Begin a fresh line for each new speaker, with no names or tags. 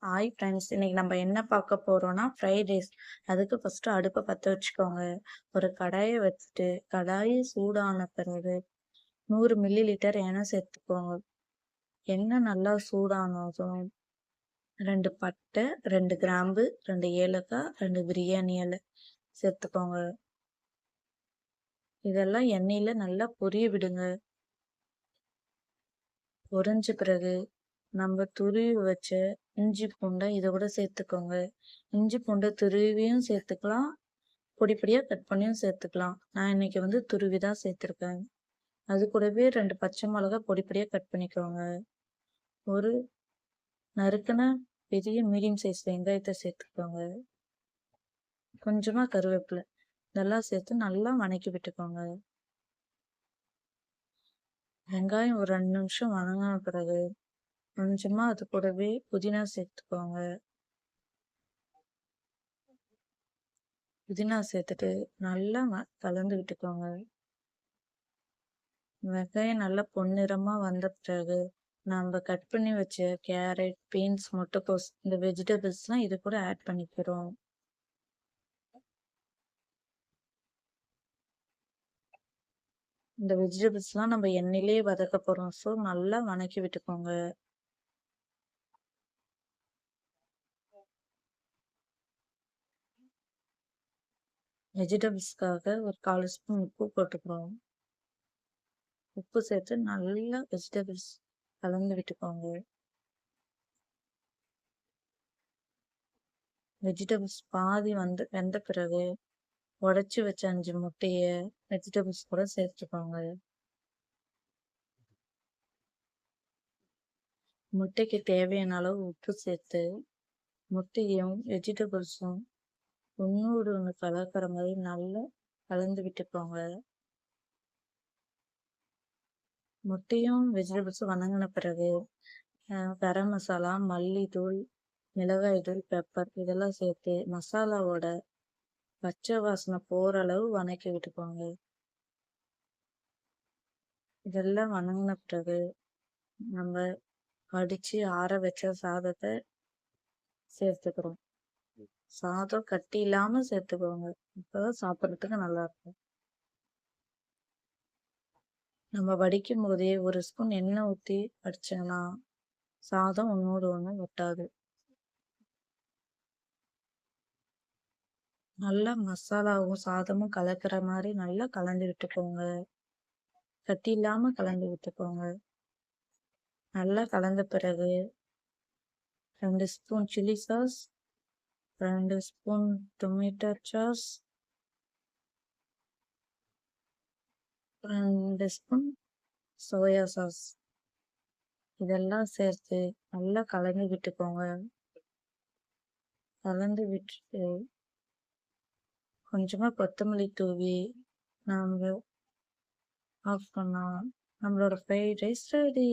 Hi friends, இன்னைக்கு நம்ம என்ன பார்க்க போறோம்னா ஃப்ரைட் ரைஸ். அதுக்கு ஃபர்ஸ்ட் அடுப்பை பற்ற வச்சுக்கோங்க. ஒரு கடாயை வச்சுட்டு கடாயை சூடான பிறகு 100 மில்லி லிட்டர் எண்ணெய் சேர்த்துக்கோங்க. எண்ணெய் நல்லா சூடானதும் 2 பட்டை, 2 கிராம்பு, 2 ஏலக்காய், 2 பிரியாணி இலை சேர்த்துக்கோங்க. இதெல்லாம் எண்ணெயில நல்லா பொரிய விடுங்க. பொரிஞ்ச பிறகு நம்ம துருவி வச்ச இஞ்சி பூண்டை இதை கூட சேர்த்துக்கோங்க. இஞ்சி பூண்டை துருவியும் சேர்த்துக்கலாம், பொடி பொடியாக கட் பண்ணியும் சேர்த்துக்கலாம். நான் இன்னைக்கு வந்து துருவி தான் சேர்த்துருக்கேன். அது கூடவே 2 பச்சை மிளகா பொடி பொடியாக கட் பண்ணிக்கோங்க. ஒரு நறுக்குன பெரிய மீடியம் சைஸ் வெங்காயத்தை சேர்த்துக்கோங்க. கொஞ்சமாக கருவேப்பிலை இதெல்லாம் சேர்த்து நல்லா வதக்கி விட்டுக்கோங்க. வெங்காயம் ஒரு 2 நிமிஷம் வதங்கின பிறகு கொஞ்சமாக அது கூடவே புதினா சேர்த்துக்கோங்க. புதினா சேர்த்துட்டு நல்லா கலந்து விட்டுக்கோங்க. வெங்காயம் நல்லா பொன்னிறமா வந்த பிறகு நம்ம கட் பண்ணி வச்ச கேரட், பீன்ஸ், முட்டைக்கோஸ் இந்த வெஜிடபிள்ஸ்லாம் இது கூட ஆட் பண்ணிக்கிறோம். இந்த வெஜிடபிள்ஸ்லாம் நம்ம எண்ணெயிலே வதக்க போறோம். ஸோ நல்லா வதக்கி விட்டுக்கோங்க. வெஜிடபிள்ஸ்க்காக ஒரு 1/4 ஸ்பூன் உப்பு போட்டுக்கிறோம். உப்பு சேர்த்து நல்லா வெஜிடபிள்ஸ் கலந்து விட்டுக்கோங்க. வெஜிடபிள்ஸ் பாதி வெந்த பிறகு உடைச்சி வச்ச 5 முட்டையை வெஜிடபிள்ஸ் கூட சேர்த்துக்கோங்க. முட்டைக்கு தேவையான அளவு உப்பு சேர்த்து முட்டையும் வெஜிடபிள்ஸும் ஒன்னோடு ஒன்று கலக்கிற மாதிரி நல்லா கலந்து விட்டுக்கோங்க. முட்டையும் வெஜிடபிள்ஸும் வதங்கின பிறகு கரம் மசாலா, மல்லித்தூள், மிளகாய் தூள், பெப்பர் இதெல்லாம் சேர்த்து மசாலாவோட பச்சை வாசனை போகிற அளவு வதக்கி விட்டுக்கோங்க. இதெல்லாம் வதங்கின பிறகு நம்ம வடித்து ஆற வச்ச சாதத்தை சேர்த்துக்கிறோம். சாதம் கட்டி இல்லாமல் சேர்த்துக்கோங்க. இப்போதான் சாப்பிட்றதுக்கு நல்லா இருக்கும். நம்ம வடிக்கும் போதே ஒரு ஸ்பூன் எண்ணெய் ஊற்றி வடிச்சோன்னா சாதம் ஒன்னோடு ஒன்று ஒட்டாது. நல்லா மசாலாவும் சாதமும் கலக்கிற மாதிரி நல்லா கலந்து விட்டுக்கோங்க. கட்டி இல்லாம கலந்து விட்டுக்கோங்க. நல்லா கலந்த பிறகு 2 spoon chilli sauce, 2 spoon tomato sauce, 2 spoon soya sauce இதெல்லாம் சேர்த்து நல்லா கலந்து விட்டுக்கோங்க. கலந்து விட்டுட்டு கொஞ்சமா கொத்தமல்லி தூவி நாம ஆஃப் பண்ணலாம். நம்மளோட ஃப்ரைட் ரைஸ் ரெடி.